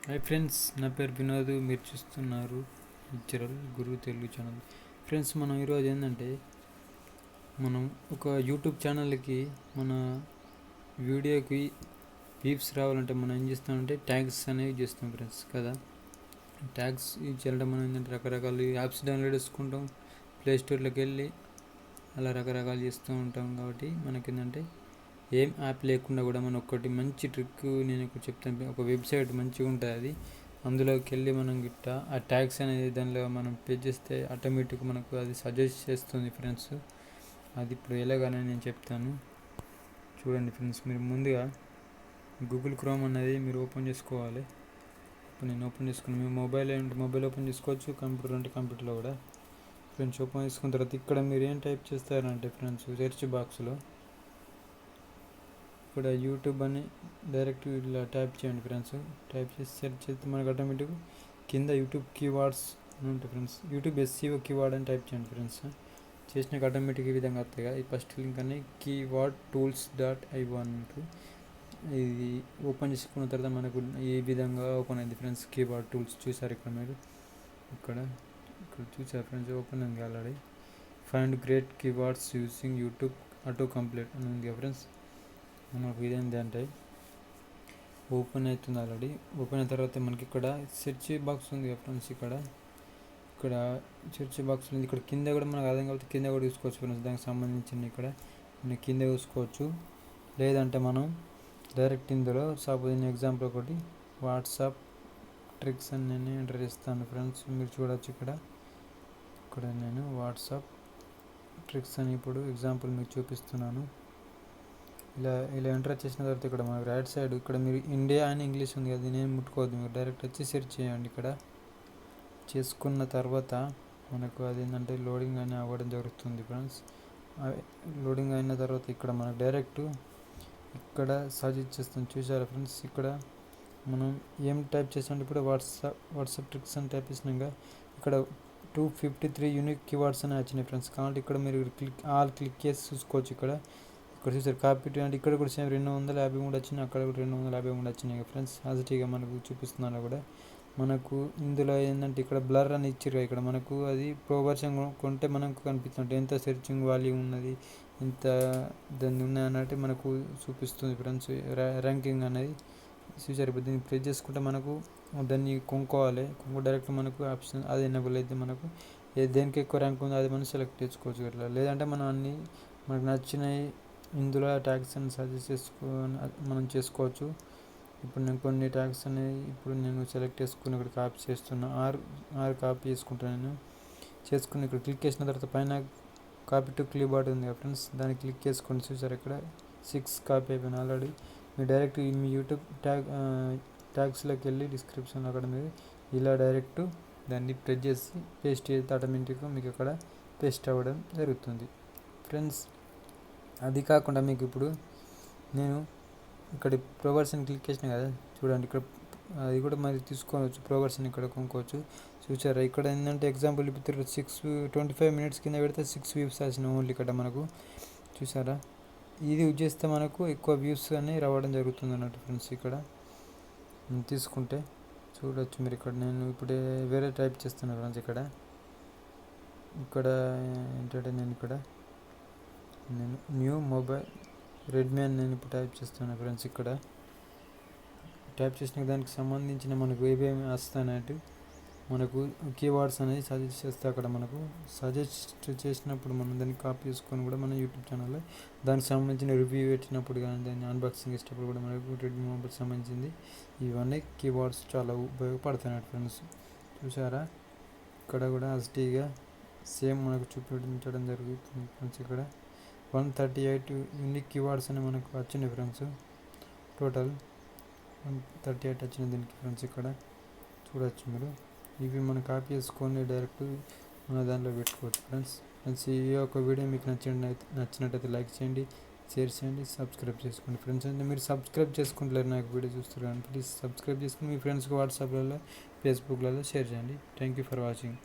Hi friends, నా పేరు వినోద్. మీరు చూస్తున్నారు లెక్చరల్ గురు తెలుగు ఛానల్. ఫ్రెండ్స్, మనం ఈరోజు ఏంటంటే మనం ఒక యూట్యూబ్ ఛానల్కి మన వీడియోకి వ్యూస్ రావాలంటే మనం ఏం చేస్తామంటే ట్యాగ్స్ అనేవి చేస్తాం ఫ్రెండ్స్ కదా. ట్యాగ్స్ యూజ్ చేయడం మనం ఏంటంటే రకరకాల యాప్స్ డౌన్లోడ్ చేసుకుంటాం, ప్లేస్టోర్లోకి వెళ్ళి అలా రకరకాలు చేస్తూ ఉంటాం. కాబట్టి మనకి ఏంటంటే ఏం యాప్ లేకుండా కూడా మనం ఒకటి మంచి ట్రిక్ నేను ఇక్కడ చెప్తాను. ఒక వెబ్సైట్ మంచిగా ఉంటుంది, అది అందులోకి వెళ్ళి మనం గిట్ట ఆ ట్యాగ్స్ అనేది దానిలో మనం పే చేస్తే ఆటోమేటిక్గా మనకు అది సజెస్ట్ చేస్తుంది ఫ్రెండ్స్. అది ఇప్పుడు ఎలాగనే నేను చెప్తాను చూడండి ఫ్రెండ్స్. మీరు ముందుగా గూగుల్ క్రోమ్ అనేది మీరు ఓపెన్ చేసుకోవాలి. ఇప్పుడు నేను ఓపెన్ చేసుకున్నాను. మీ మొబైల్ అంటే మొబైల్ ఓపెన్ చేసుకోవచ్చు, కంప్యూటర్ అంటే కంప్యూటర్లో కూడా. ఫ్రెండ్స్, ఓపెన్ చేసుకున్న తర్వాత ఇక్కడ మీరు ఏం టైప్ చేస్తారంటే ఫ్రెండ్స్, సెర్చ్ బాక్స్లో ఇక్కడ యూట్యూబ్ అని డైరెక్ట్ ఇలా టైప్ చేయండి ఫ్రెండ్స్. టైప్ చేసి సెర్చ్ చేస్తే మనకు ఆటోమేటిక్గా కింద యూట్యూబ్ కీవర్డ్స్ అని ఉంటాయి ఫ్రెండ్స్. యూట్యూబ్ ఎస్సీఓ కీవర్డ్ అని టైప్ చేయండి ఫ్రెండ్స్. చేసినాక ఆటోమేటిక్ ఈ విధంగా వస్తాయి కదా. ఈ ఫస్ట్ లింక్ అని కీవర్డ్ టూల్స్ .i1 ఇది ఓపెన్ చేసుకున్న తర్వాత మనకు ఈ విధంగా ఓపెన్ అయింది ఫ్రెండ్స్. కీవర్డ్ టూల్స్ చూసారు ఇక్కడ మీరు, ఇక్కడ చూసారు ఫ్రెండ్స్, ఓపెన్ అయింది already. Find great keywords using YouTube auto complete అని ఉంది ఫ్రెండ్స్. మనకు ఇదేంటి అంటే ఓపెన్ అవుతుంది ఆల్రెడీ. ఓపెన్ అయిన తర్వాత మనకి ఇక్కడ సెర్చ్ బాక్స్ ఉంది ఫ్రెండ్స్. ఇక్కడ సెర్చ్ బాక్స్ ఉంది. ఇక్కడ కింద కూడా మనకు అర్థం కాబట్టి కింద కూడా చూసుకోవచ్చు ఫ్రెండ్స్. దానికి సంబంధించిన ఇక్కడ మనం కింద చూసుకోవచ్చు. లేదంటే మనం డైరెక్ట్ ఇందులో సపోజ్ నేను ఎగ్జాంపుల్ ఒకటి వాట్సాప్ ట్రిక్స్ అని నేను ఎంటర్ చేస్తాను ఫ్రెండ్స్. మీరు చూడవచ్చు ఇక్కడ నేను వాట్సాప్ ట్రిక్స్ అని ఇప్పుడు ఎగ్జాంపుల్ మీకు చూపిస్తున్నాను. ఇలా ఎంటర్ చేసిన తర్వాత ఇక్కడ మనకు రైట్ సైడ్ ఇక్కడ మీరు ఇండియా అని ఇంగ్లీష్ ఉంది కదా, నేను ముట్టుకోవద్దు. మీరు డైరెక్ట్ వచ్చి సెర్చ్ చేయండి. ఇక్కడ చేసుకున్న తర్వాత మనకు అది ఏంటంటే లోడింగ్ అని అవ్వడం జరుగుతుంది ఫ్రెండ్స్. లోడింగ్ అయిన తర్వాత ఇక్కడ మనకు డైరెక్ట్ ఇక్కడ సజెస్ట్ చేస్తుంది చూసారా ఫ్రెండ్స్. ఇక్కడ మనం ఏం టైప్ చేసాం ఇప్పుడు వాట్సాప్ ట్రిక్స్ అని టైప్ చేసినాక ఇక్కడ 253 యూనిక్ కీవర్డ్స్ అని వచ్చినాయి ఫ్రెండ్స్. కాబట్టి ఇక్కడ మీరు క్లిక్ చేసి చూసుకోవచ్చు. ఇక్కడ చూసారు కాపీ అంటే ఇక్కడ కూడా సేమ్ 253 వచ్చినాయి, అక్కడ కూడా 253 వచ్చినాయి ఫ్రెండ్స్. పాజిటివ్గా మనకు చూపిస్తున్నాను కూడా. మనకు ఇందులో ఏంటంటే ఇక్కడ బ్లర్ అని ఇచ్చారు. ఇక్కడ మనకు అది ప్రో వర్షన్ కొంటే మనకు కనిపిస్తుంది ఎంత సెర్చింగ్ వాల్యూ ఉన్నది, ఎంత దాన్ని ఉన్నాయి అన్నట్టు మనకు చూపిస్తుంది ఫ్రెండ్స్. ర్యాంకింగ్ అనేది చూసారు. ఇప్పుడు దీన్ని ప్రెస్ చేసుకుంటే మనకు దాన్ని కొనుక్కోవాలి. డైరెక్ట్ మనకు ఆప్షన్ అది ఎనేబుల్ అయితే మనకు దేనికి ఎక్కువ ర్యాంక్ ఉందో అది మనం సెలెక్ట్ చేసుకోవచ్చు ఇట్లా. లేదంటే మనం అన్నీ మనకు నచ్చినవి ఇందులో ట్యాగ్స్ అని సజెస్ట్ మనం చేసుకోవచ్చు. ఇప్పుడు నేను కొన్ని ట్యాగ్స్ అనేవి ఇప్పుడు నేను సెలెక్ట్ చేసుకుని ఇక్కడ కాపీ చేస్తున్నా. ఆరు కాపీ చేసుకుంటాను. చేసుకుని ఇక్కడ క్లిక్ చేసిన తర్వాత పైన కాపీ టు క్లిప్బోర్డ్ ఉంది కదా ఫ్రెండ్స్, దాన్ని క్లిక్ చేసుకొని చూసారు ఇక్కడ 6 కాపీ అయిపోయినాయి ఆల్రెడీ. మీరు డైరెక్ట్ మీ యూట్యూబ్ ట్యాగ్స్లోకి వెళ్ళి డిస్క్రిప్షన్లో అక్కడ మీరు ఇలా డైరెక్ట్ దాన్ని ప్రెస్ చేసి పేస్ట్ చేస్తే ఆటోమేటిక్గా మీకు అక్కడ పేస్ట్ అవ్వడం జరుగుతుంది ఫ్రెండ్స్. అది కాకుండా మీకు ఇప్పుడు నేను ఇక్కడ ప్రోవర్షన్ క్లిక్ చేసిన కదా చూడండి. ఇక్కడ అది కూడా మరి తీసుకోవచ్చు, ప్రోవర్షన్ ఇక్కడ కొనుక్కోవచ్చు. చూసారా ఇక్కడ ఏంటంటే ఎగ్జాంపుల్ ఇప్పుడు 25 మినిట్స్ కింద పెడితే 6 వ్యూస్ వచ్చిన ఓన్లీ ఇక్కడ మనకు. చూసారా, ఇది యూజ్ చేస్తే మనకు ఎక్కువ వ్యూస్ అని రావడం జరుగుతుంది అన్నట్టు ఫ్రెండ్స్. ఇక్కడ తీసుకుంటే చూడవచ్చు మీరు. ఇక్కడ నేను ఇప్పుడే వేరే టైప్ చేస్తున్నాను ఫ్రెండ్స్. ఇక్కడ ఏంటంటే నేను న్యూ మొబైల్ రెడ్మీ అని నేను ఇప్పుడు టైప్ చేస్తున్నాను ఫ్రెండ్స్. ఇక్కడ టైప్ చేసిన దానికి సంబంధించిన మనకు ఏమేమి వస్తాయంటే మనకు కీవర్డ్స్ అనేది సజెస్ట్ చేస్తే అక్కడ మనకు సజెస్ట్ చేసినప్పుడు మనం దాన్ని కాపీ చేసుకొని కూడా మన యూట్యూబ్ ఛానల్లో దానికి సంబంధించిన రివ్యూ పెట్టినప్పుడు కానీ దాన్ని అన్బాక్సింగ్ చేసేటప్పుడు కూడా మనకు రెడ్మీ మొబైల్ సంబంధించింది ఇవన్నీ కీవర్డ్స్ చాలా ఉపయోగపడుతున్నాయి ఫ్రెండ్స్. చూసారా, ఇక్కడ కూడా అస్టీగా సేమ్ మనకు చూపించడం జరుగుతుంది ఫ్రెండ్స్. ఇక్కడ 138 యూనిక్ కీవర్డ్స్ అని మనకు వచ్చినాయి ఫ్రెండ్స్. టోటల్ 138 వచ్చినాయి దీనికి ఫ్రెండ్స్. ఇక్కడ చూడవచ్చు మీరు. ఇవి మనం కాపీ చేసుకొని డైరెక్ట్ మన దాంట్లో పెట్టుకోవచ్చు ఫ్రెండ్స్. ఈ యొక్క వీడియో మీకు నచ్చినట్టయితే లైక్ చేయండి, షేర్ చేయండి, సబ్స్క్రైబ్ చేసుకోండి ఫ్రెండ్స్. అంటే మీరు సబ్స్క్రైబ్ చేసుకుంటలేరు నాకు వీడియో చూస్తారు కానీ ప్లీజ్ సబ్స్క్రైబ్ చేసుకుని మీ ఫ్రెండ్స్కి వాట్సాప్లలో ఫేస్బుక్లలో షేర్ చేయండి. Thank you for watching.